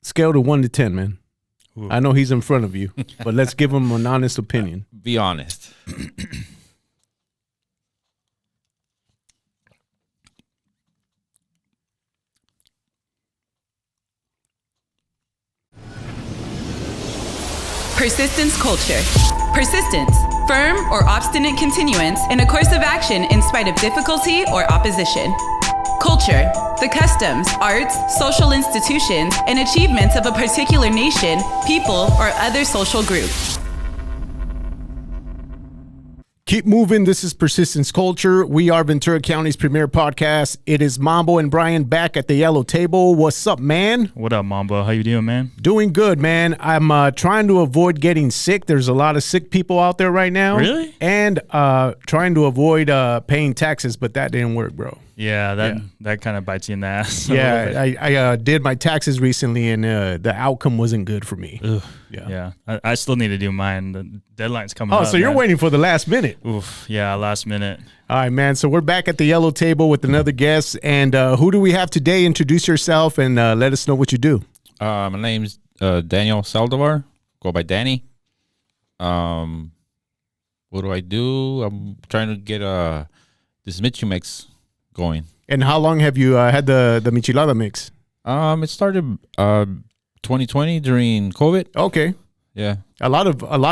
Scale to 1 to 10, man. Ooh. I know he's in front of you, but let's give him an honest opinion. Be honest. Persistence culture. Persistence, firm or obstinate continuance in a course of action in spite of difficulty or opposition. Culture, the customs, arts, social institutions, and achievements of a particular nation, people, or other social group. Keep moving. This is Persistence Culture. We are Ventura County's premier podcast. It is Mambo and Brian back at the yellow table. What's up, man? What up, Mambo? How you doing, man? Doing good, man. I'm trying to avoid getting sick. There's a lot of sick people out there right now. Really? And trying to avoid paying taxes, but that didn't work, bro. Yeah, that kind of bites you in the ass. Yeah, I did my taxes recently, and the outcome wasn't good for me. Ugh. Yeah. I still need to do mine. The deadline's coming up. Oh, so you're waiting for the last minute. Oof, yeah, last minute. All right, man. So we're back at the yellow table with another guest. And who do we have today? Introduce yourself and let us know what you do. My name's Daniel Saldivar. Go by Danny. What do I do? I'm trying to get this Michi mix going. And how long have you had the Michelada mix? It started 2020 during COVID. Okay. Yeah. A lot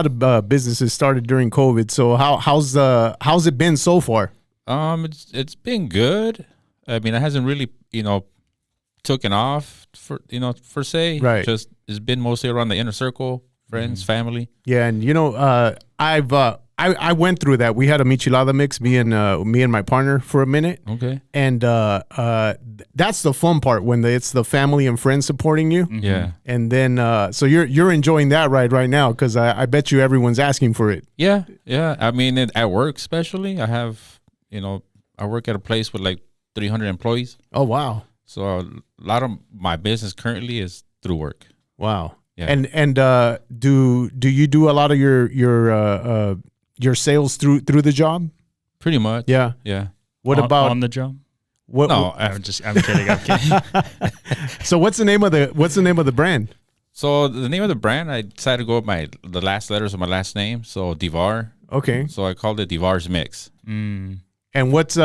of businesses started during COVID. So how's it been so far? It's been good. I mean, it hasn't really, taken off per se. Right. Just it's been mostly around the inner circle, friends, family. Yeah, and I went through that. We had a Michelada mix, me and my partner for a minute. Okay. And that's the fun part when it's the family and friends supporting you. Mm-hmm. Yeah. And then so you're enjoying that right now because I bet you everyone's asking for it. Yeah. I mean, at work especially, I have I work at a place with like 300 employees. Oh wow. So a lot of my business currently is through work. Wow. Yeah. And do you do a lot of your sales through the job? Pretty much. Yeah. Yeah. What about on the job? What, No, I'm kidding. so what's the name of the brand? So the name of the brand, I decided to go with the last letters of my last name. So Divar. Okay. So I called it Divar's Mix. Mm. And what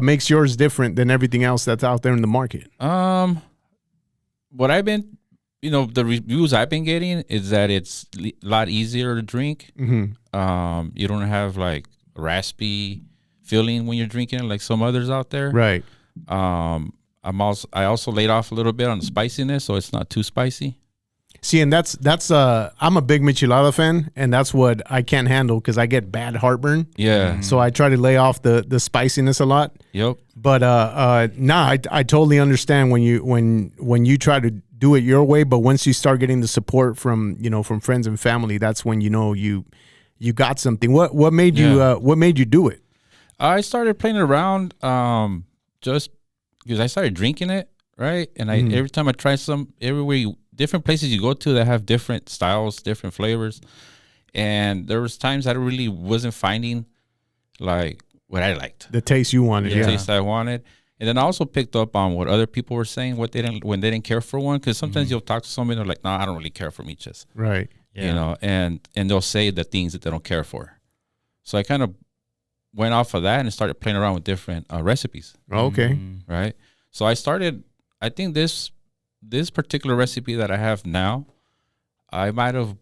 makes yours different than everything else that's out there in the market? What I've been, the reviews I've been getting is that it's a lot easier to drink. Mm-hmm. You don't have like raspy feeling when you're drinking like some others out there. Right. I also laid off a little bit on the spiciness, so it's not too spicy. See, and that's I'm a big Michelada fan, and that's what I can't handle because I get bad heartburn. Yeah. So I try to lay off the spiciness a lot. Yep. But I totally understand when you try to do it your way, but once you start getting the support from friends and family, that's when you got something. What made you do it? I started playing around just because I started drinking it, right? And every time I try different places you go to that have different styles, different flavors. And there was times I really wasn't finding like what I liked. The taste you wanted. The taste I wanted. And then I also picked up on what other people were saying, when they didn't care for one. Because sometimes you'll talk to somebody and they're like, no, I don't really care for michas. Right. Yeah. And they'll say the things that they don't care for. So I kind of went off of that and started playing around with different recipes. Oh, okay. Right. So I think this particular recipe that I have now, I might have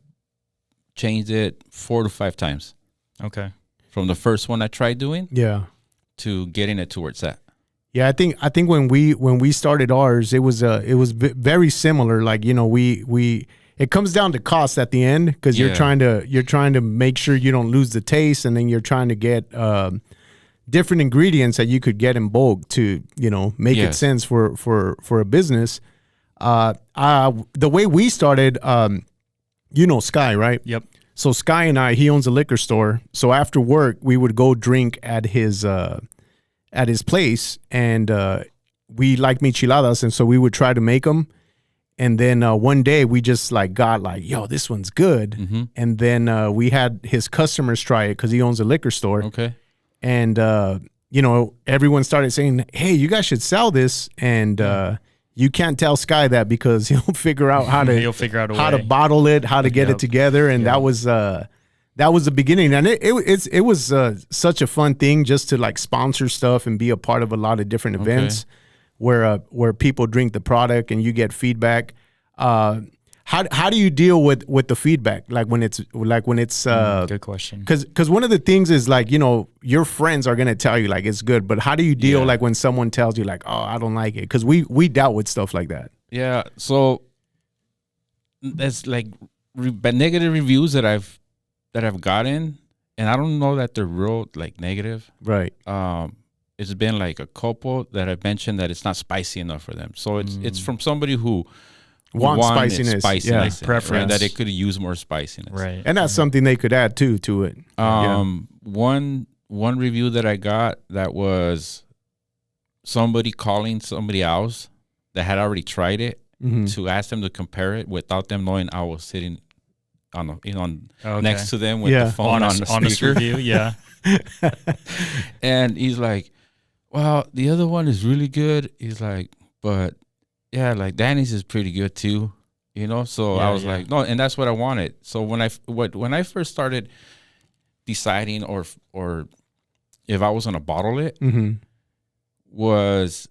changed it 4 to 5 times. Okay. From the first one I tried doing, Yeah, to getting it to where it's at. yeah. I think when we started ours, it was very similar. Like it comes down to cost at the end because you're trying to make sure you don't lose the taste, and then you're trying to get different ingredients that you could get in bulk to make it sense for a business. The way we started, Sky, right? Yep. So Sky and he owns a liquor store. So after work, we would go drink at his place, and we like micheladas, and so we would try to make them. And then one day we just got yo, this one's good. Mm-hmm. And then we had his customers try it because he owns a liquor store. Okay. And everyone started saying, hey, you guys should sell this. And you can't tell Sky that because he'll figure out how to He'll figure out a how way. to bottle it, how to get it Yep. together, and that was the beginning. And it was such a fun thing just to like sponsor stuff and be a part of a lot of different events where people drink the product and you get feedback. How do you deal with the feedback? Like when it's Good question. because one of the things is like, you know, your friends are gonna tell you like it's good, but how do you deal like when someone tells you like, oh, I don't like it? Because we dealt with stuff like that. Yeah. So that's like negative reviews that I've gotten, and I don't know that they're real like negative. Right. It's been like a couple that I've mentioned that it's not spicy enough for them. So it's from somebody who Want wanted spiciness, spiciness, yeah. Preference. right, that it could use more spiciness. Right. And that's something they could add to it. One review that I got that was somebody calling somebody else that had already tried it to ask them to compare it without them knowing I was sitting on next to them with the phone on the honest speaker. review, yeah. And he's like, well, the other one is really good. He's like, but yeah, like Danny's is pretty good too, you know? So I was like, no, and that's what I wanted. So when I first started deciding or if I was going to bottle it, was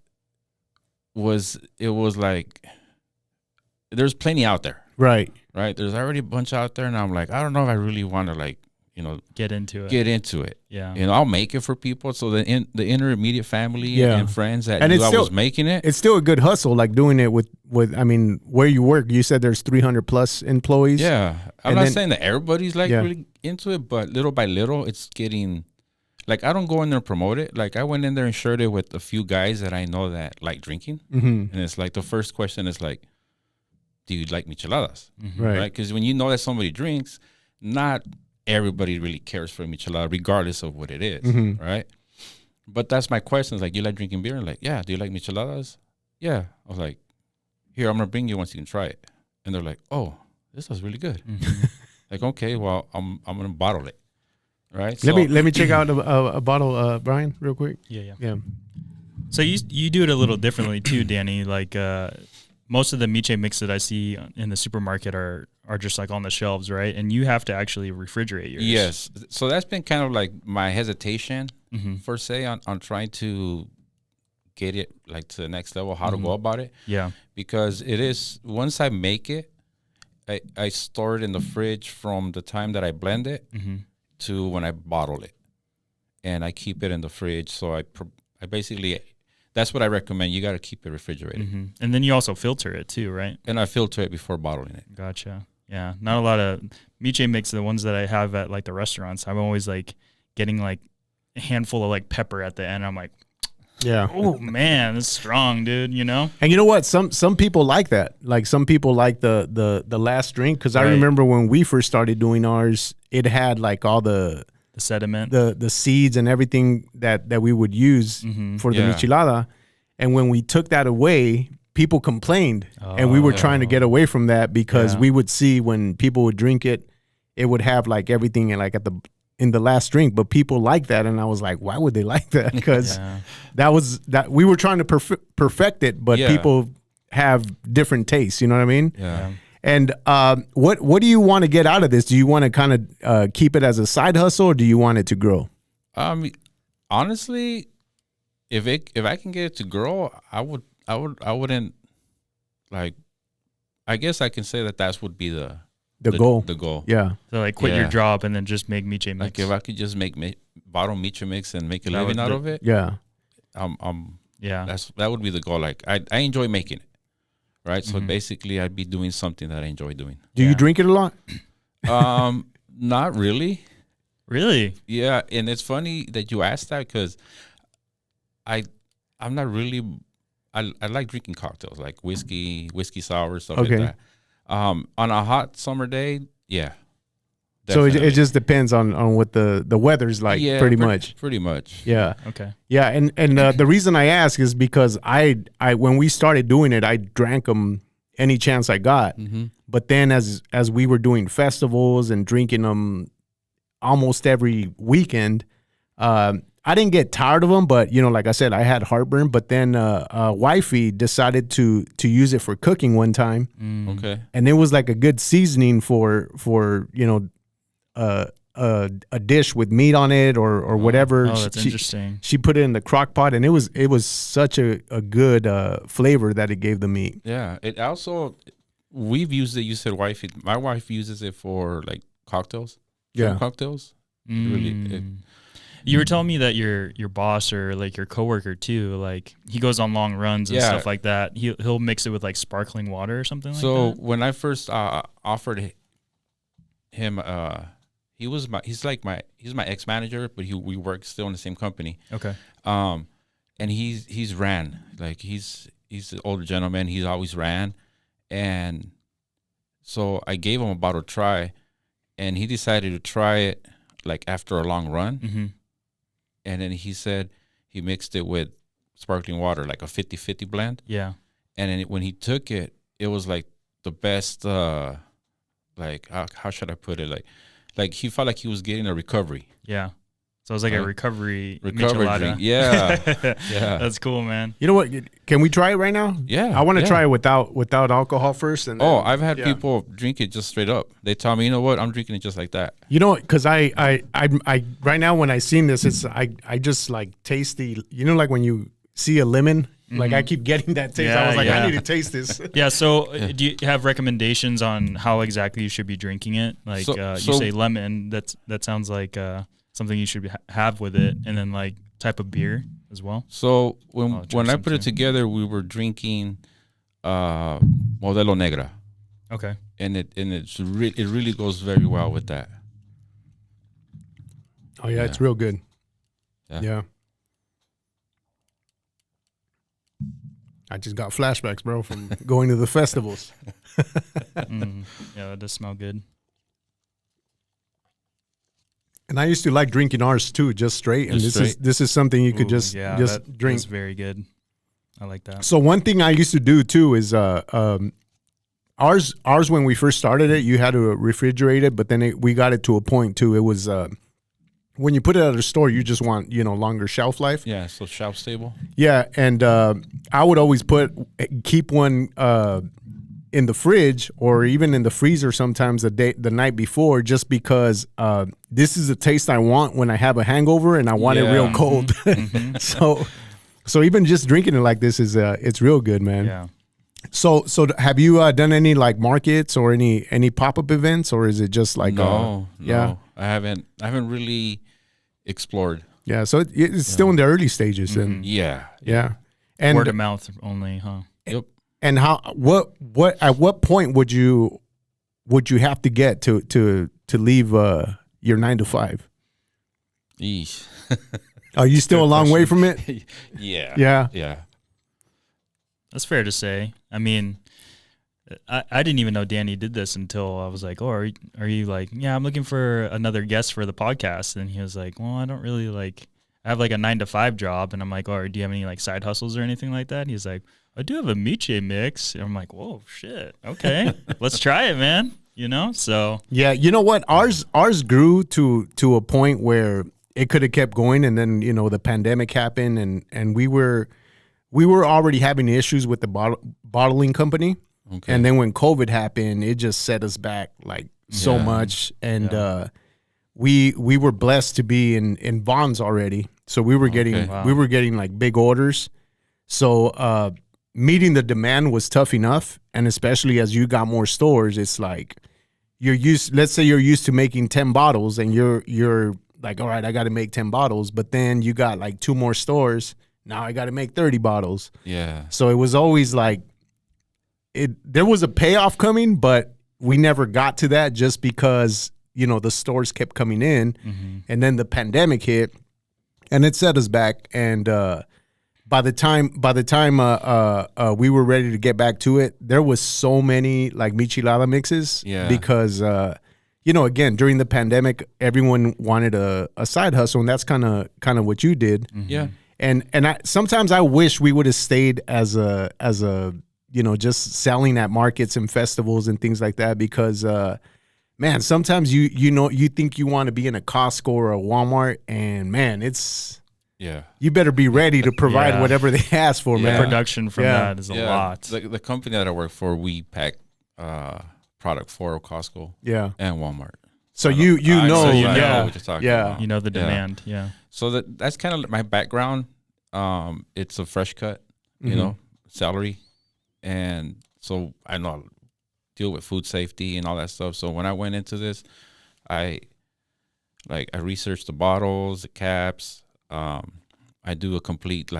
like, there's plenty out there. Right. Right. There's already a bunch out there. And I'm like, I don't know if I really want to like, you know, Get into it. Yeah. You know, I'll make it for people. So the intermediate family and friends that and knew I was making it. It's still a good hustle, like doing it with I mean, where you work, you said there's 300 plus employees. Yeah. I'm And not then- saying that everybody's like really into it, but little by little, it's getting like, I don't go in there and promote it. Like I went in there and shared it with a few guys that I know that like drinking. And it's like, the first question is like, do you like micheladas? Right. Because when you know that somebody drinks, not everybody really cares for a michelada, regardless of what it is, right? But that's my question. Is like, you like drinking beer? And like, yeah. Do you like micheladas? Yeah. I was like, here, I'm gonna bring you once you can try it. And they're like, oh, this was really good. Like, okay, well, I'm gonna bottle it, right? Let me check out a bottle, Brian, real quick. Yeah. So you do it a little differently too, Danny. Like most of the miche mix that I see in the supermarket are just like on the shelves, right? And you have to actually refrigerate yours. Yes. So that's been kind of like my hesitation, per se, on trying to get it like to the next level, how to go about it. Yeah. Because it is, once I make it, I store it in the fridge from the time that I blend it to when I bottle it. And I keep it in the fridge. So I basically, that's what I recommend. You got to keep it refrigerated. And then you also filter it too, right? And I filter it before bottling it. Gotcha. Yeah. Not a lot of miche mix, the ones that I have at like the restaurants. I'm always like getting like a handful of like pepper at the end. I'm like, Yeah. oh man, it's strong, dude, you know? And you know what? Some people like that. Like some people like the last drink. Because I remember when we first started doing ours, it had like all the sediment, the seeds and everything that we would use for the michelada. And when we took that away, people complained. And we were trying to get away from that because we would see when people would drink it, it would have like everything and like in the last drink, but people like that. And I was like, why would they like that? Because that we were trying to perfect it, but people have different tastes. You know what I mean? Yeah. And what do you want to get out of this? Do you want to kind of keep it as a side hustle, or do you want it to grow? Honestly, if I can get it to grow, I wouldn't like. I guess I can say that would be the goal. The goal. Yeah. So like quit your job and then just make miche mix. Like if I could just make bottle miche mix and make a living out of it. Yeah. That would be the goal. Like I enjoy making it. Right. So basically I'd be doing something that I enjoy doing. Do you drink it a lot? Not really. Really? Yeah. And it's funny that you asked that because I'm not really, I like drinking cocktails like whiskey sour, stuff like that. On a hot summer day, yeah. Definitely. So it just depends on what the weather's like, pretty much. Pretty much. Yeah. Okay. Yeah, and the reason I ask is because I when we started doing it, I drank them any chance I got. But then as we were doing festivals and drinking them almost every weekend, I I didn't get tired of them, but like I said, I had heartburn. But then wifey decided to use it for cooking one time. Okay. And it was like a good seasoning for a dish with meat on it or whatever. Oh, that's interesting. She put it in the crock pot, and it was such a good flavor that it gave the meat. Yeah. It also, we've used it. You said wifey. My wife uses it for like cocktails. Yeah. Cocktails. Really. You were telling me that your boss or like your coworker too, like he goes on long runs and stuff like that. He'll mix it with like sparkling water or something like that. So when I first offered him, he's my ex-manager, but we work still in the same company. Okay. And he's ran, like he's an older gentleman. He's always ran, and so I gave him a bottle to try, and he decided to try it like after a long run. Mm-hmm. And then he said he mixed it with sparkling water, like a 50-50 blend. Yeah. And then when he took it, it was like the best, like, how should I put it? Like he felt like he was getting a recovery. Yeah. So it was like a recovery Michelada. drink. Yeah. Yeah. That's cool, man. You know what? Can we try it right now? Yeah. I want to try it without alcohol first. And then, I've had people drink it just straight up. They tell me, you know what? I'm drinking it just like that. You know, because I right now when I seen this, I just like taste the, like when you see a lemon, like I keep getting that taste. I was like, I need to taste this. Yeah. So do you have recommendations on how exactly you should be drinking it? Like you say lemon, that sounds like something you should have with it, and then like type of beer as well. So when I put it together, we were drinking Modelo Negra. Okay. And it really goes very well with that. Oh yeah, it's real good. Yeah. I just got flashbacks, bro, from going to the festivals. Yeah, that does smell good. And I used to like drinking ours too, just straight. And this is something you could just drink. It's very good. I like that. So one thing I used to do too is ours when we first started it, you had to refrigerate it, but then we got it to a point too. It was when you put it at a store, you just want longer shelf life. Yeah, so shelf stable. Yeah, and I would always keep one in the fridge or even in the freezer sometimes the night before, just because this is the taste I want when I have a hangover and I want it real cold. So even just drinking it like this is it's real good, man. Yeah. So have you done any like markets or any pop-up events, or is it just like no, I haven't really explored. Yeah, so it's still in the early stages. And Yeah. And word of mouth only, huh? Yep. And what at what point would you have to get to leave your 9 to 5? Eesh. Are you still a long way from it? Yeah. That's fair to say. I mean, I didn't even know Danny did this until I was like, "Oh, are you like, yeah, I'm looking for another guest for the podcast." And he was like, "Well, I don't really like, I have like a 9 to 5 job." And I'm like, "Oh, do you have any like side hustles or anything like that?" And he's like, "I do have a Miche mix." And I'm like, "Whoa, shit. Okay, let's try it, man." So yeah, you know what? Ours grew to a point where it could have kept going, and then the pandemic happened, and we were already having issues with the bottling company. Okay. And then when COVID happened, it just set us back like so much. And we were blessed to be in Vons already. So we were getting like big orders. So meeting the demand was tough enough. And especially as you got more stores, it's like let's say you're used to making 10 bottles and you're like, all right, I got to make 10 bottles. But then you got like 2 more stores. Now I got to make 30 bottles. Yeah. So it was always like, there was a payoff coming, but we never got to that just because, the stores kept coming in. Mm-hmm. And then the pandemic hit and it set us back. And by the time we were ready to get back to it, there was so many like Michelada mixes because, again, during the pandemic, everyone wanted a side hustle, and that's kind of what you did. Mm-hmm. Yeah. And sometimes I wish we would have stayed as a just selling at markets and festivals and things like that, because man, sometimes you think you want to be in a Costco or a Walmart, and man, it's you better be ready to provide whatever they ask for, man. Production from that is a lot. The company that I work for, we pack product for Costco and Walmart. So you know what you're talking about. You know the demand, So that's kind of my background. It's a fresh cut, you know, salary, and so I know I deal with food safety and all that stuff. So when I went into this, I researched the bottles, the caps. I do a complete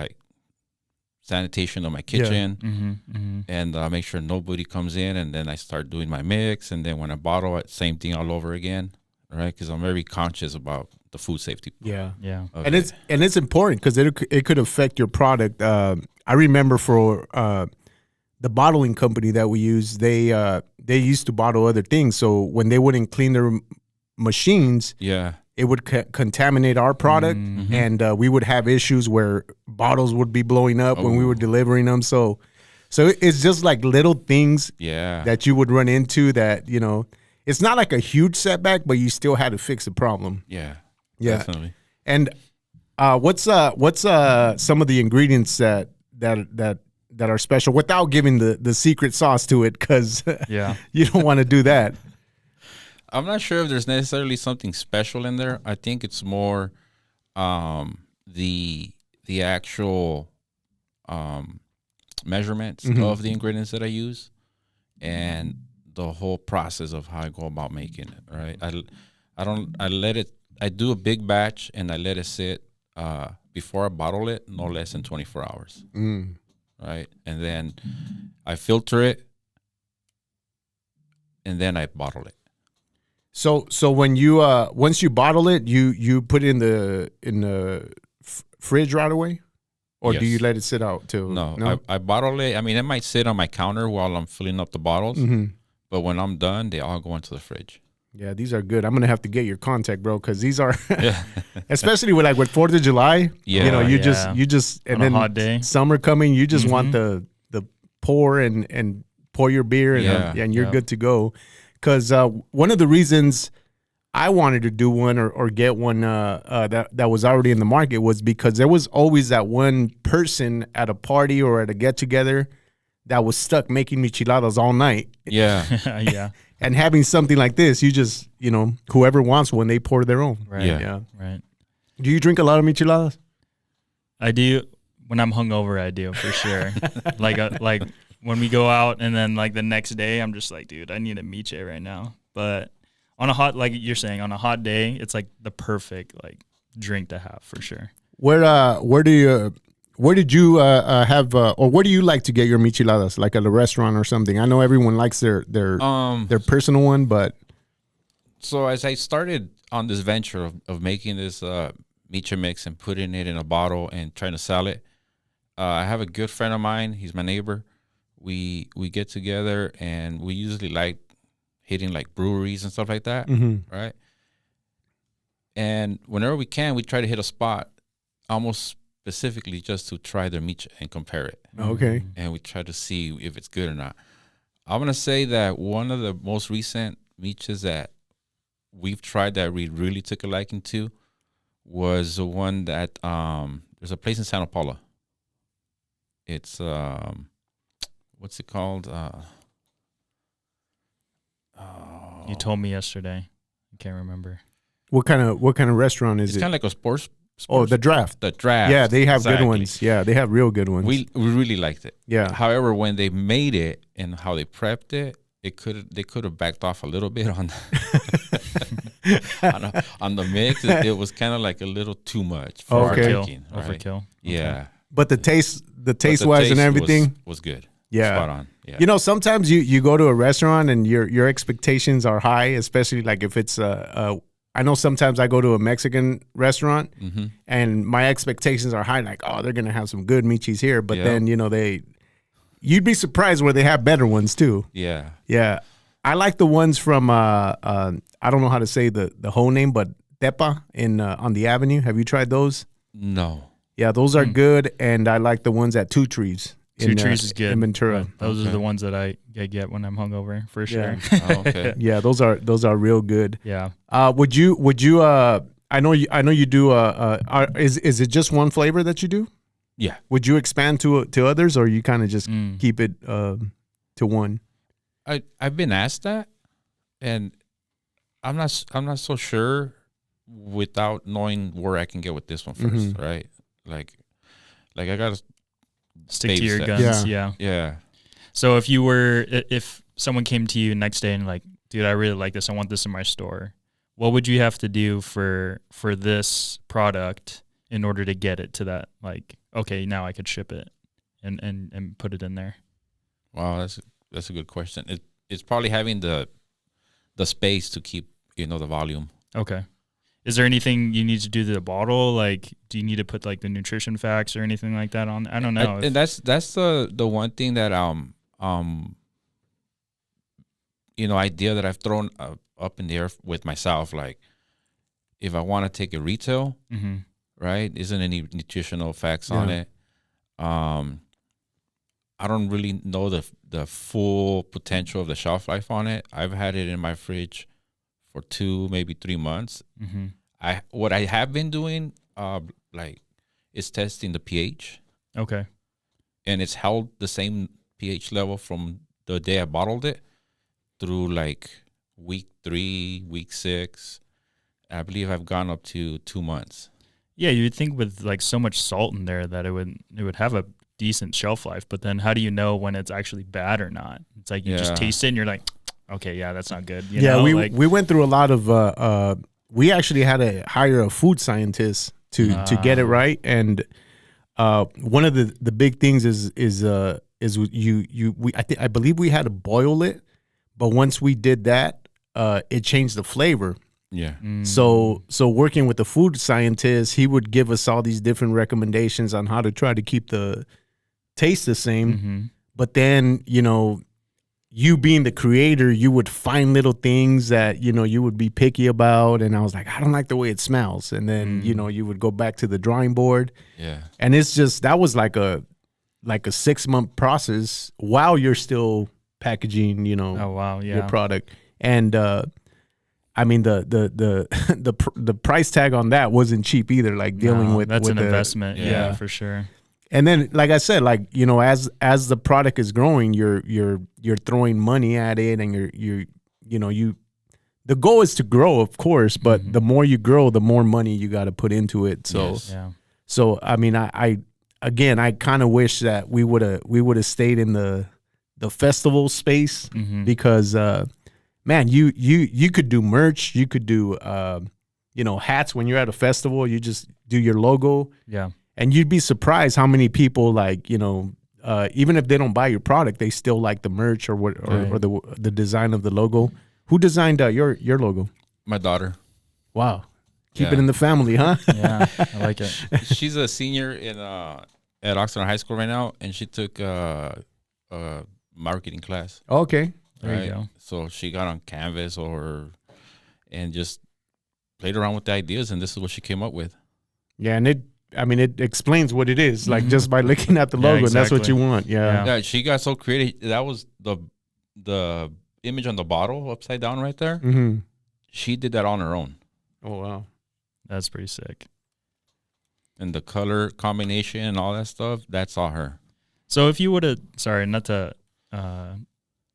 sanitation of my kitchen and make sure nobody comes in, and then I start doing my mix, and then when I bottle it, same thing all over again, right? Because I'm very conscious about the food safety. And it's important because it could affect your product. I remember for the bottling company that we use, they used to bottle other things, so when they wouldn't clean their machines, it would contaminate our product, and we would have issues where bottles would be blowing up when we were delivering them. So it's just like little things that you would run into that, you know, it's not like a huge setback, but you still had to fix the problem. Yeah, definitely. And what's some of the ingredients that are special without giving the secret sauce to it? Because you don't want to do that. I'm not sure if there's necessarily something special in there. I think it's more the actual measurements of the ingredients that I use and the whole process of how I go about making it. Right. I do a big batch and I let it sit before I bottle it no less than 24 hours. Right. And then I filter it and then I bottle it. So when you once you bottle it, you put it in the fridge right away, or do you let it sit out too? No? I bottle it. I mean, it might sit on my counter while I'm filling up the bottles, but when I'm done, they all go into the fridge. Yeah, these are good. I'm gonna have to get your contact, bro, because these are, especially with 4th of July. You know, you just and on then a hot day, summer coming, you just want the pour and pour your beer and you're good to go. Because one of the reasons I wanted to do one or get one that was already in the market was because there was always that one person at a party or at a get-together that was stuck making micheladas all night. Yeah. And having something like this, you just, you know, whoever wants one, they pour their own. Right. Yeah. Right. Do you drink a lot of micheladas? I do. When I'm hungover, I do, for sure. like when we go out and then the next day, I'm just like, dude, I need a miche right now. But on a hot, like you're saying, on a hot day, it's like the perfect drink to have for sure. Where did you have, or where do you like to get your micheladas? Like at a restaurant or something? I know everyone likes their personal one, but. So as I started on this venture of making this miche mix and putting it in a bottle and trying to sell it, I have a good friend of mine. He's my neighbor. We get together and we usually like hitting breweries and stuff like that, right? And whenever we can, we try to hit a spot almost specifically just to try their miche and compare it. Okay. And we try to see if it's good or not. I'm going to say that one of the most recent miches that we've tried that we really took a liking to was the one that there's a place in Santa Paula. It's what's it called? You told me yesterday. I can't remember. What kind of restaurant is it? It's kind of like a sports. Oh, the Draft. The Draft. Yeah, they have good ones. Yeah, they have real good ones. We really liked it. Yeah. However, when they made it and how they prepped it, they could have backed off a little bit on on the mix. It was kind of like a little too much for our liking. Right? Overkill. Yeah. Okay. But the taste wise and everything was good. Yeah. Spot on. Yeah. You know, sometimes you go to a restaurant and your expectations are high, especially if it's I know sometimes I go to a Mexican restaurant and my expectations are high, they're gonna have some good michis here, but then you'd be surprised where they have better ones too. Yeah. Yeah. I like the ones from I don't know how to say the whole name, but Tepa on the Avenue. Have you tried those? No. Yeah, those are good, and I like the ones at Two Trees. Two Trees is good in Ventura. Right. Those are the ones that I get when I'm hungover for sure. Yeah. Oh, okay. Yeah, those are real good. Yeah. Would you I know you do. Is it just one flavor that you do? Yeah. Would you expand to others, or you kind of just keep it to one? I've been asked that, and I'm not so sure without knowing where I can get with this one first, right? Like I gotta Stick to your baby steps. guns. Yeah. Yeah. So if someone came to you next day and like, dude, I really like this, I want this in my store, what would you have to do for this product in order to get it to that, like, okay, now I could ship it and put it in there? Wow, that's a good question. It's probably having the space to keep, the volume. Okay. Is there anything you need to do to the bottle? Like, do you need to put like the nutrition facts or anything like that on? I don't know. And that's the one thing that idea that I've thrown up in the air with myself. Like, if I want to take it retail, right? Isn't any nutritional facts on it? I don't really know the full potential of the shelf life on it. I've had it in my fridge for 2, maybe 3 months. What I have been doing, is testing the pH. Okay. And it's held the same pH level from the day I bottled it through like week 3, week 6. I believe I've gone up to 2 months. Yeah, you'd think with like so much salt in there that it would have a decent shelf life, but then how do you know when it's actually bad or not? It's like you just taste it and you're like, okay, yeah, that's not good. We went through a lot of we actually had to hire a food scientist to get it right, and one of the big things is I believe we had to boil it, but once we did that, it changed the flavor. Yeah. So working with the food scientist, he would give us all these different recommendations on how to try to keep the taste the same. But then, you being the creator, you would find little things that, you would be picky about. And I was like, I don't like the way it smells. And then, you would go back to the drawing board. Yeah. And it's just, that was like a 6-month process while you're still packaging, oh wow, yeah, your product. And, I mean, the price tag on that wasn't cheap either. Like dealing with that's with an investment, yeah, for sure. And then, like I said, like as the product is growing, you're throwing money at it, and the goal is to grow, of course, but the more you grow, the more money you got to put into it. So, so I mean, I kind of wish that we would have stayed in the festival space because. Man, you could do merch. You could do, hats when you're at a festival. You just do your logo. Yeah. And you'd be surprised how many people, like, even if they don't buy your product, they still like the merch or the design of the logo. Who designed your logo? My daughter. Wow. Keep it in the family, huh? Yeah, I like it. She's a senior at Oxnard High School right now, and she took a marketing class. Okay. There you go. So she got on Canvas and just played around with the ideas, and this is what she came up with. Yeah, and it explains what it is, like just by looking at the logo, and that's what you want. Yeah, she got so creative. That was the image on the bottle upside down right there. She did that on her own. Oh wow, that's pretty sick. And the color combination and all that stuff, that's all her. So if you would have, sorry, not to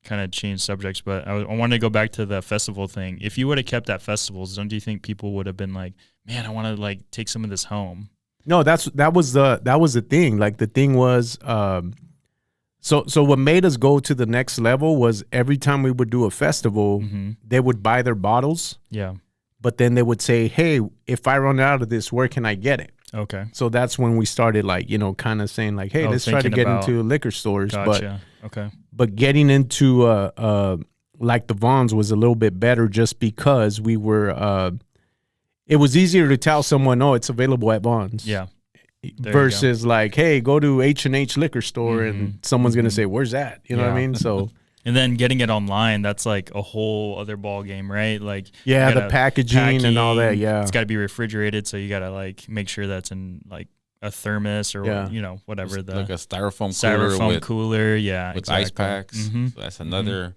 kind of change subjects, but I wanted to go back to the festival thing. If you would have kept at festivals, don't you think people would have been like, man, I want to like take some of this home? No, that was the thing. Like the thing was, so what made us go to the next level was every time we would do a festival, they would buy their bottles. Yeah. But then they would say, hey, if I run out of this, where can I get it? Okay. So that's when we started, like, kind of saying like, hey, let's try to get into liquor stores. Gotcha. But getting into like the Vons was a little bit better just because we were it was easier to tell someone, oh, it's available at Vons. Yeah. Versus like, hey, go to H&H liquor store and someone's going to say, where's that? You know what I mean? So and then getting it online, that's like a whole other ball game, right? Like the packaging and all that. Yeah. It's got to be refrigerated, so you got to like make sure that's in like a thermos or whatever, it's the like a styrofoam cooler, yeah, with ice packs. So that's another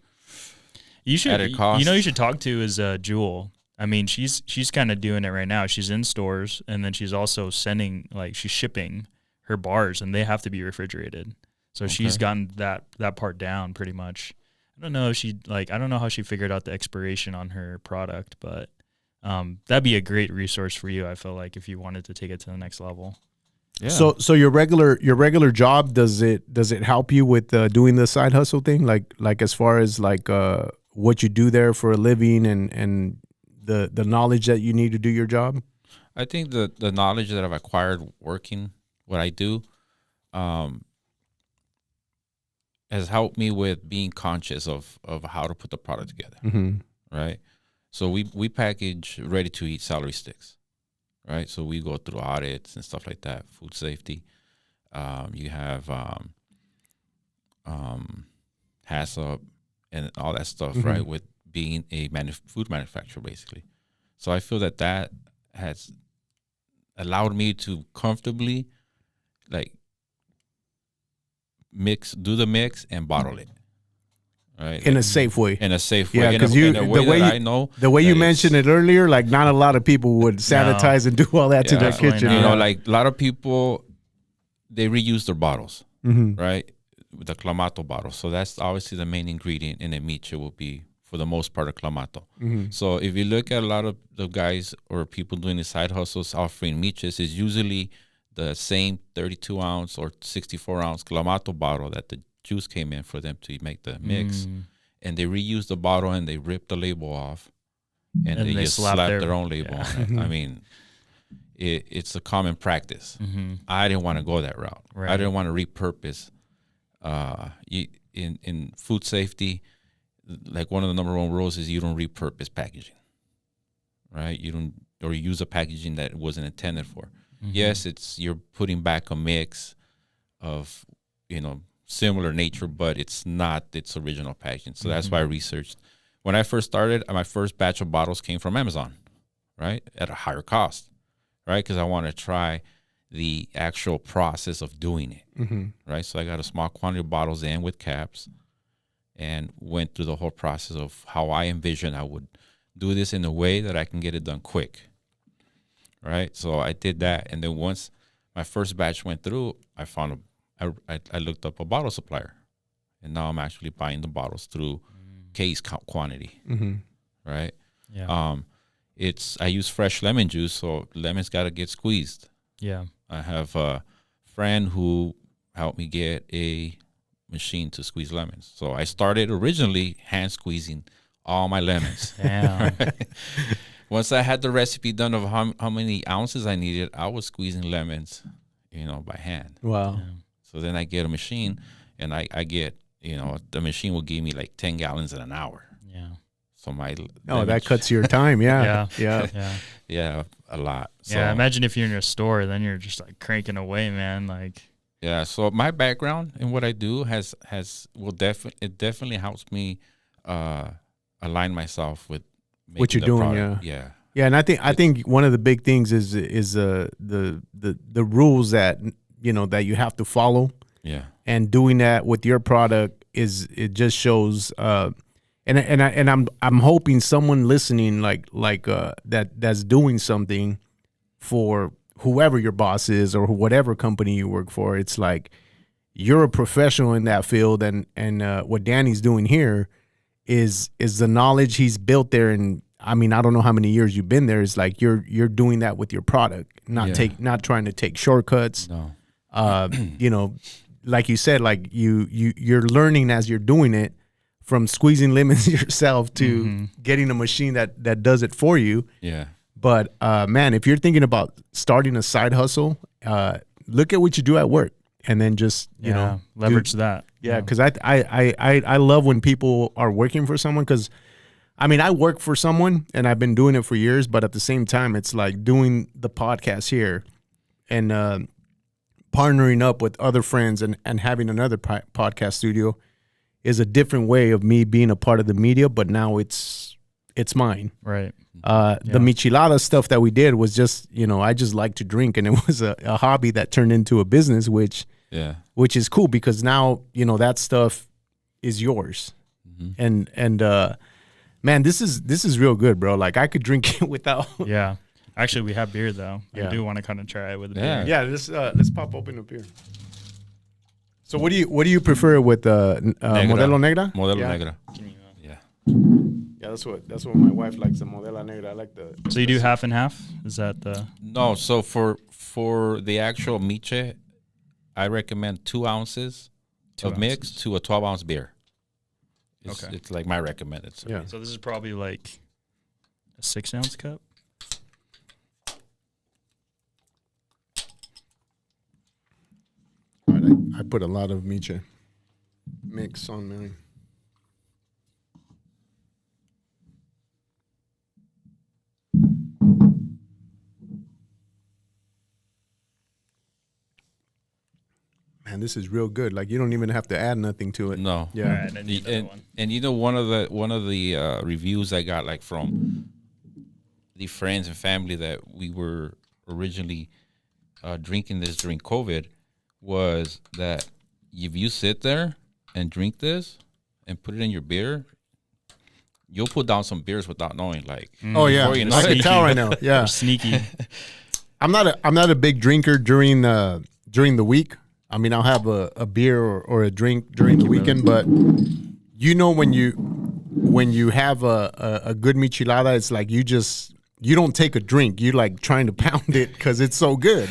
you should added cost. You should talk to is Jewel. I mean, she's kind of doing it right now. She's in stores, and then she's also sending, like, she's shipping her bars, and they have to be refrigerated. So she's gotten that part down pretty much. I don't know if I don't know how she figured out the expiration on her product, but that'd be a great resource for you. I feel like if you wanted to take it to the next level. Yeah. So your regular job, does it help you with doing the side hustle thing? Like as far as like what you do there for a living and the knowledge that you need to do your job? I think the knowledge that I've acquired working what I do has helped me with being conscious of how to put the product together. Mm-hmm. Right. So we package ready to eat celery sticks. Right. So we go through audits and stuff like that, food safety. You have HACCP and all that stuff, Mm-hmm. right, with being a food manufacturer, basically. So I feel that has allowed me to comfortably, like, do the mix and bottle it, right? In a safe way. In a safe way. Yeah, because the way you mentioned it earlier, like not a lot of people would sanitize and do all that to their kitchen. You know, like a lot of people, they reuse their bottles, Mm-hmm. right? The Clamato bottle. So that's obviously the main ingredient in a miche will be, for the most part, a Clamato. Mm-hmm. So if you look at a lot of the guys or people doing the side hustles offering miches, it's usually the same 32 ounce or 64 ounce Clamato bottle that the juice came in for them to make the mix. And they reuse the bottle and they rip the label off and they just slap their own label on it. I mean, it's a common practice. Mm-hmm. I didn't want to go that route. Right. I didn't want to repurpose. In food safety, like one of the number one rules is you don't repurpose packaging, right? You don't, or use a packaging that it wasn't intended for. Mm-hmm. Yes, you're putting back a mix of, similar nature, but it's not its original packaging. So that's why I researched. When I first started, my first batch of bottles came from Amazon, right? At a higher cost, right? Because I want to try the actual process of doing it, Mm-hmm. right? So I got a small quantity of bottles in with caps and went through the whole process of how I envisioned I would do this in a way that I can get it done quick, right? So I did that. And then once my first batch went through, I looked up a bottle supplier. And now I'm actually buying the bottles through case quantity, Mm-hmm. right? Yeah. I use fresh lemon juice, so lemon's got to get squeezed. Yeah. I have a friend who helped me get a machine to squeeze lemons. So I started originally hand squeezing all my lemons. Damn. Once I had the recipe done of how many ounces I needed, I was squeezing lemons, by hand. Wow. Yeah. So then I get a machine, and I get, the machine will give me like 10 gallons in an hour. Yeah. So That cuts your time. Yeah. Yeah. Yeah. Yeah. yeah, a lot. So, Yeah. Imagine if you're in a store, then you're just like cranking away, man. Like, yeah. So my background in what I do definitely helps me align myself with What you're the doing, product. yeah. Yeah, and I think one of the big things is the rules that that you have to follow, Yeah. and doing that with your product it just shows. And I'm hoping someone listening that's doing something for whoever your boss is or whatever company you work for. It's like you're a professional in that field, and what Danny's doing here is the knowledge he's built there. And I mean, I don't know how many years you've been there. It's like you're doing that with your product, not trying to take shortcuts. No. Like you said, like you're learning as you're doing it, from squeezing lemons yourself to getting a machine that does it for you. Yeah. But man, if you're thinking about starting a side hustle, look at what you do at work, and then just leverage that. Yeah, because I love when people are working for someone, because I mean, I work for someone and I've been doing it for years, but at the same time, it's like doing the podcast here and partnering up with other friends and having another podcast studio is a different way of me being a part of the media, but now it's mine. Right. The Michelada stuff that we did was just, I just like to drink, and it was a hobby that turned into a business, which is cool, because now, that stuff is yours. Mm-hmm. And Man, this is real good, bro. Like I could drink it without. Yeah. Actually, we have beer though. Yeah. I do want to kind of try it with the Yeah. beer. Yeah, let's pop open a beer. So what do you prefer with Modelo Negra? Modelo Yeah. Negra. Can you, Yeah. Yeah, that's what my wife likes, the Modelo Negra. I like the. so you do half and half? Is that the? No, so for the actual miche, I recommend 2 ounces 2 of mix ounces. to a 12-ounce beer. Okay. It's like my recommended. So. Yeah. So this is probably like a 6-ounce cup. All right, I put a lot of miche mix on mine. Man, this is real good. Like you don't even have to add nothing to it. No. Yeah. All right, I need another one. And you know one of the reviews I got like from the friends and family that we were originally drinking this during COVID was that if you sit there and drink this and put it in your beer, you'll put down some beers without knowing. Like, Oh yeah, before you know I can it, tell right now. Yeah, They're sneaky. I'm not a big drinker during the week. I mean, I'll have a beer or a drink during the weekend, but you know when you have a good michelada, it's like you don't take a drink. You like trying to pound it because it's so good.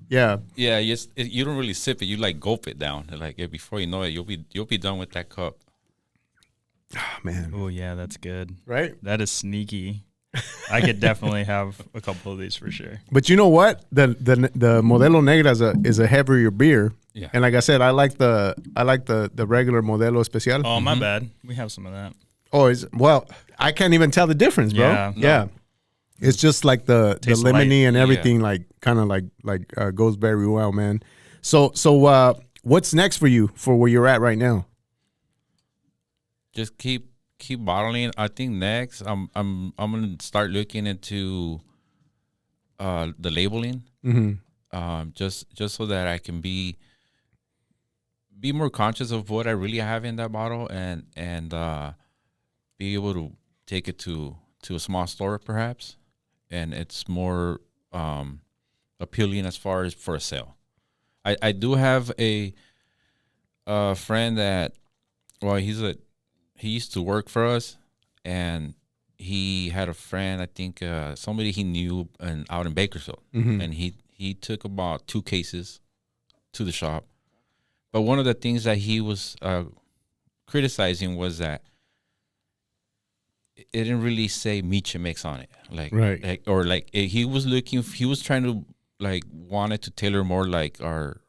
Yeah. yeah, you don't really sip it. You like gulp it down. Like before you know it, you'll be done with that cup. Oh, man. Oh yeah, that's good. Right. That is sneaky. I could definitely have a couple of these for sure. But you know what? The Modelo Negra is a heavier beer. Yeah. And like I said, I like the regular Modelo Especial. Oh, my bad. We have some of that. Oh, well, I can't even tell the difference, bro. Yeah. Yeah. It's just like the Tastes lemony light. and everything, like kind of like goes very well, man. So what's next for you for where you're at right now? Just keep bottling. I think next I'm gonna start looking into the labeling. Just so that I can be more conscious of what I really have in that bottle and be able to take it to a small store perhaps, and it's more appealing as far as for a sale. I do have a friend that, well, he used to work for us, and he had a friend, I think somebody he knew out in Bakersfield, and he took about 2 cases to the shop. But one of the things that he was criticizing was that it didn't really say miche mix on it, he was trying to wanted to tailor more like our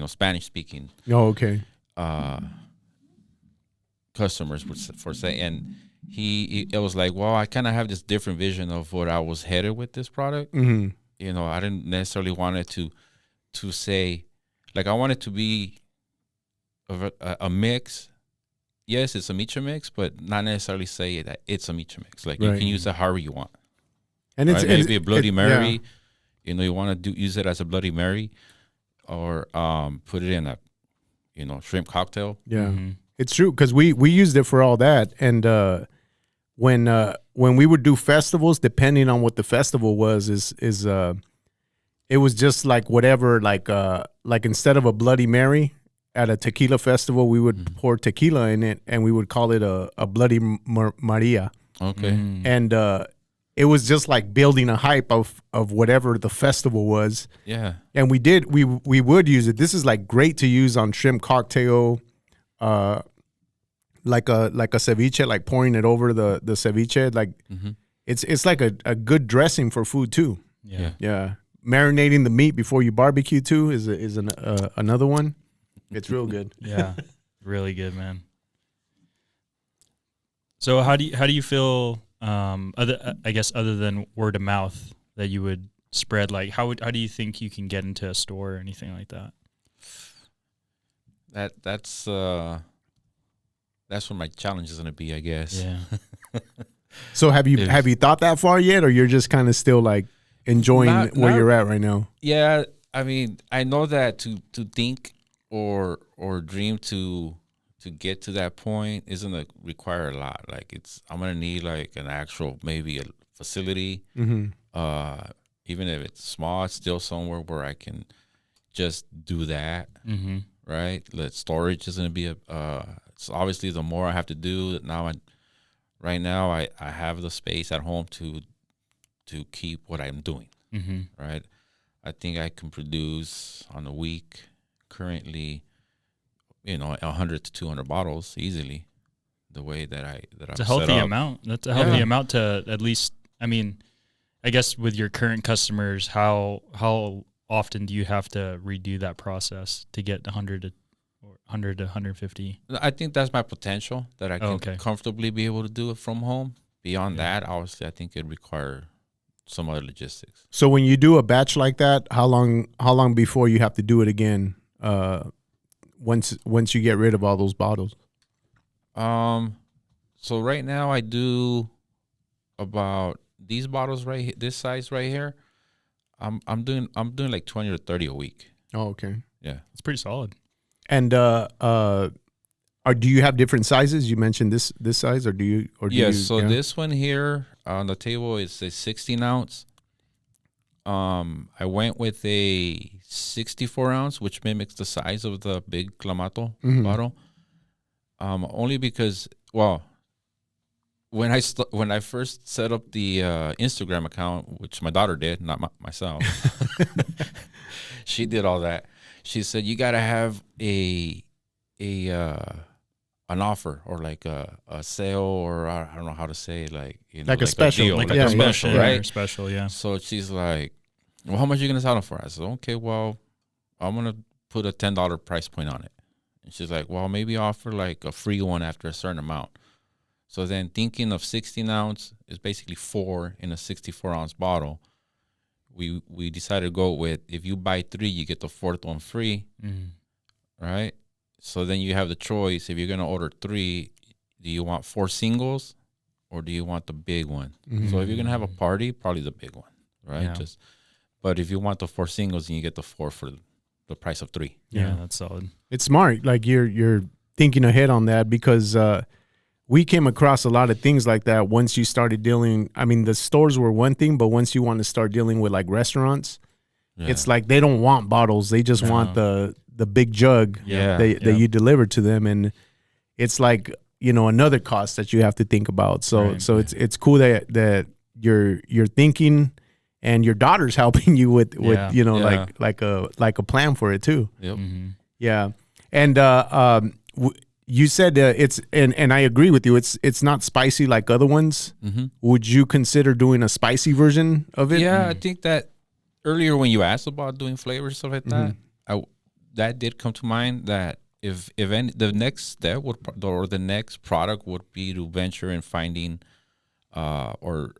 Spanish speaking Oh, okay. customers for say, and it was like, well, I kind of have this different vision of what I was headed with this product. I didn't necessarily want it to say, like, I want it to be a mix. Yes, it's a miche mix, but not necessarily say that it's a miche mix. Like, you Right. can use it however you want. And it's Right? Maybe a Bloody yeah. Mary. You want to use it as a Bloody Mary, or put it in a shrimp cocktail. Yeah, it's true because we used it for all that, and when we would do festivals, depending on what the festival was, it was just like whatever, like instead of a Bloody Mary at a tequila festival, we would pour tequila in it, and we would call it a Bloody Maria, Okay. and it was just like building a hype of whatever the festival was. Yeah. And we would use it. This is like great to use on shrimp cocktail, like a ceviche, like pouring it over the ceviche. Like it's like a good dressing for food too. Yeah. Yeah, marinating the meat before you barbecue too is another one. It's real good. Yeah. Really good, man. So how do you feel other than word of mouth that you would spread, like how do you think you can get into a store or anything like that? That's what my challenge is going to be, I guess. Yeah. So have you thought that far yet, or you're just kind of still like enjoying where you're at right now? Yeah, I mean, I know that to think or dream to to get to that point isn't gonna require a lot. Like I'm gonna need like an actual maybe a facility. Even if it's small, it's still somewhere where I can just do that. Right. The storage is gonna be so obviously the more I have to do now. Right now I have the space at home to keep what I'm doing. Right. I think I can produce on a week currently, 100 to 200 bottles easily. The way that it's a healthy amount. That's a healthy amount to at least. I mean, I guess with your current customers, how often do you have to redo that process to get 100 to 150? I think that's my potential that I can comfortably be able to do it from home. Beyond that, obviously, I think it require some other logistics. So when you do a batch like that, how long before you have to do it again? Once you get rid of all those bottles. So right now I do about these bottles this size right here. I'm doing like 20 or 30 a week. Oh, okay. Yeah, it's pretty solid. And do you have different sizes? You mentioned this size, or do you? This one here on the table is a 16 ounce. I went with a 64 ounce, which mimics the size of the big Clamato bottle. Only because, when I first set up the Instagram account, which my daughter did, not myself, she did all that. She said you gotta have an offer or like a sale, or I don't know how to say it, like a special, deal, like a special, right? Special, yeah. So she's like, "Well, how much are you gonna sell it for?" I said, "Okay, well, I'm gonna put a $10 price point on it." And she's like, "Well, maybe offer like a free one after a certain amount." So then, thinking of 16 ounce is basically 4 in a 64 ounce bottle. We decided to go with, if you buy 3, you get the 4th one free, right? So then you have the choice. If you're gonna order 3, do you want 4 singles, or do you want the big one? So if you're gonna have a party, probably the big one, right? Yeah. But if you want the 4 singles, then you get the 4 for the price of 3. Yeah, that's solid. It's smart. Like you're thinking ahead on that, because we came across a lot of things like that once you started dealing. I mean, the stores were one thing, but once you want to start dealing with like restaurants, it's like they don't want bottles. They just want the big jug that you deliver to them. And it's like, another cost that you have to think about. So it's cool that you're thinking, and your daughter's helping you with like a plan for it too. Yep. Yeah. And you said and I agree with you. It's not spicy like other ones. Would you consider doing a spicy version of it? Yeah, I think that earlier when you asked about doing flavors, stuff like that, that did come to mind, that if any, the next step or the next product would be to venture in finding or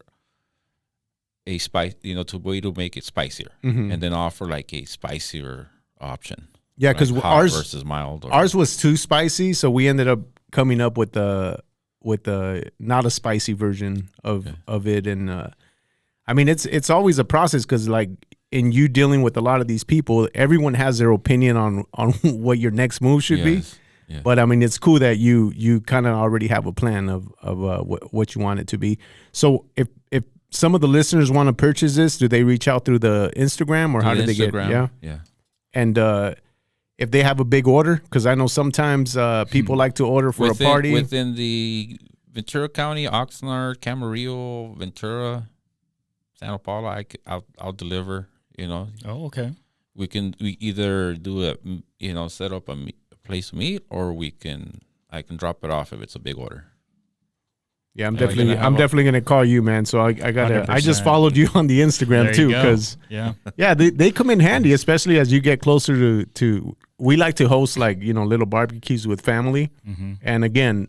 a spice, to way to make it spicier, and then offer like a spicier option. Yeah, because like ours versus mild. Ours was too spicy, so we ended up coming up with the not a spicy version of it. And I mean, it's always a process, because like in you dealing with a lot of these people, everyone has their opinion on what your next move should be. Yeah. But I mean, it's cool that you kind of already have a plan of what you want it to be. So if some of the listeners want to purchase this, do they reach out through the Instagram, or how do they get? Yeah. And if they have a big order, because I know sometimes people like to order for a party within the Ventura County, Oxnard, Camarillo, Ventura, Santa Paula, I'll deliver. Oh, okay. We either do set up a place to meet, or I can drop it off if it's a big order. Yeah, I'm definitely gonna call you, man. So I just followed you on the Instagram too, because they come in handy, especially as you get closer to. We like to host little barbecues with family, and again,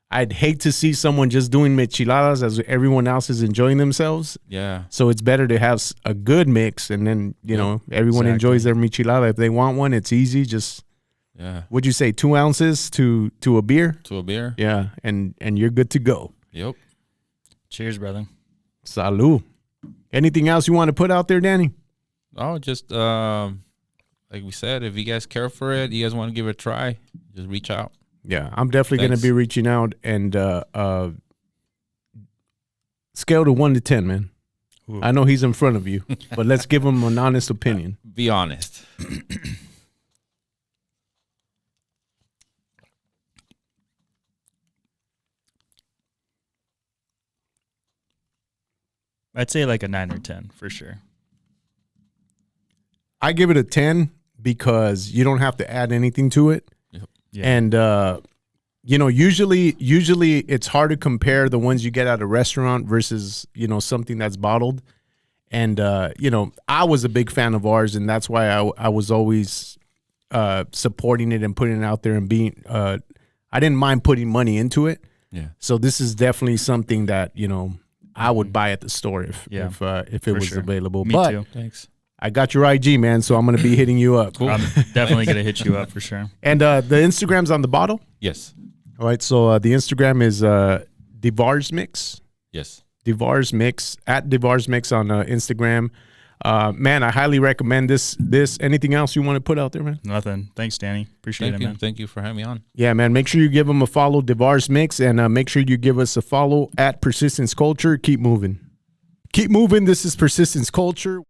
I'd hate to see someone just doing micheladas as everyone else is enjoying themselves. Yeah. So it's better to have a good mix, and then everyone enjoys their michelada. If they want one, it's easy. Just would you say 2 ounces to a beer? To a beer. Yeah, and you're good to go. Yep. Cheers, brother. Salud. Anything else you want to put out there, Danny? Oh, just like we said, if you guys care for it, you guys want to give it a try, just reach out. Yeah, I'm definitely going to Thanks. be reaching out and scale to 1 to 10, man. Ooh. I know he's in front of you, but let's give him an honest opinion. Be honest. I'd say like a 9 or 10 for sure. I give it a 10 because you don't have to add anything to it. Yeah. And, you know, usually it's hard to compare the ones you get at a restaurant versus, you know, something that's bottled. And, you know, I was a big fan of ours, and that's why I was always supporting it and putting it out there and being, I didn't mind putting money into it. Yeah. So this is definitely something that, you know, I would buy at the store if it For was sure. available. Me but too. Thanks. I got your IG, man, so I'm going to be hitting you up. I'm definitely going to hit you up for sure. And the Instagram's on the bottle. Yes. All right, so the Instagram is Divar's Mix. Yes. Divar's Mix, at Divar's Mix on Instagram. Man, I highly recommend this. Anything else you want to put out there, man? Nothing. Thanks, Danny. Appreciate Thank it, you. man. Thank you for having me on. Yeah, man. Make sure you give them a follow, Divar's Mix, and make sure you give us a follow at Persistence Culture. Keep moving. Keep moving. This is Persistence Culture.